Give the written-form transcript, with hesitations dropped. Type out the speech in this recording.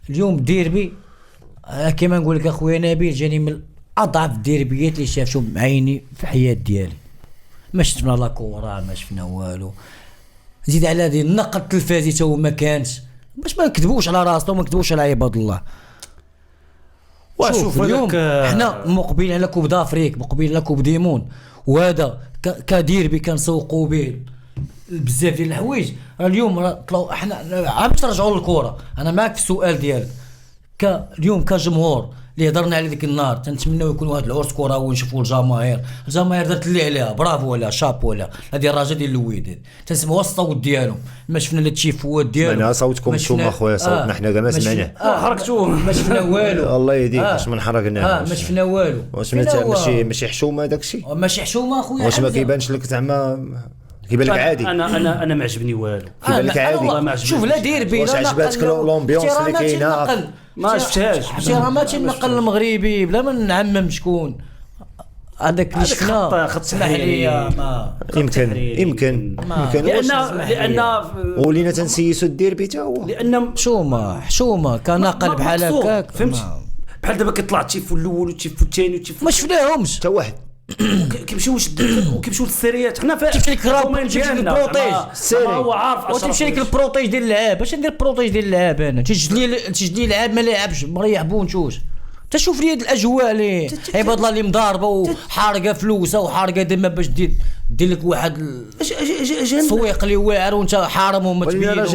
اليوم ديربي كما نقول لك اخويا نبيل جاني من اضعف الديربيات اللي شافتهم بعيني في الحياه ديالي. ما شفنا لا كوره ما شفنا والو. زيد على هذه النقد التلفازي تا هو ما كانش باش ما نكذبوش على راسنا وما نكذبوش على عباد الله. شوف اليوم احنا مقبلين على كوب دافريك مقبلين على كوب ديمون وهذا كديربي كنسوقوا به بزاف ديال الحوايج. اليوم طلعوا احنا عاد ترجعوا للكره. انا معك في السؤال ديالك اليوم كجمهور اللي هضرنا على ديك النهار تنتمناو يكون واحد العرس كروي ونشوفوا الجماهير دارت اللي عليها برافو ولا شابو ولا هذه الراجل ديال الوداد تنسمعوا الصوت ديالهم ما شفنا لا التشيفوات ديالهم سمعنا صوتكم نتوما اخويا صوتنا حنا كاع ما سمعناه حركتوه ما شفنا والو الله يهديك واش من حركناه ما شفنا والو واش ماشي حشومه داكشي ماشي حشومه اخويا واش ما كيبانش لك زعما كيبان لك عادي انا ما عجبني والو كيبان لك عادي شوف لا ديربي واش عجباتك لومبيونس اللي كاينه ما شفتهاش راه ما تنقل المغربي بلا ما نعمم شكون هذاك اللي شفنا تسمح لي يمكن لان ولينا تنسيسوا الديربي حتى هو لان حشومه كان ناقل بحال هكاك فهمت بحال دابا كيطلع التيفو الاول والتيفو الثاني والتيفو ما شفناهمش حتى واحد وكيمشيو للسيريات حنا تمشي لك تمشي لك البروتيج هو عارف وتمشي لك البروتيج ديال اللعاب. باش ندير البروتيج ديال اللعاب انا تجدني لعاب ما لعبش مريح بونتوش تشوف لي هاد الاجواء اللي عباد الله اللي مضاربه وحارقه فلوسه وحارقه دم باش دير لك واحد السويق اللي واعر وانت حارم وما تبين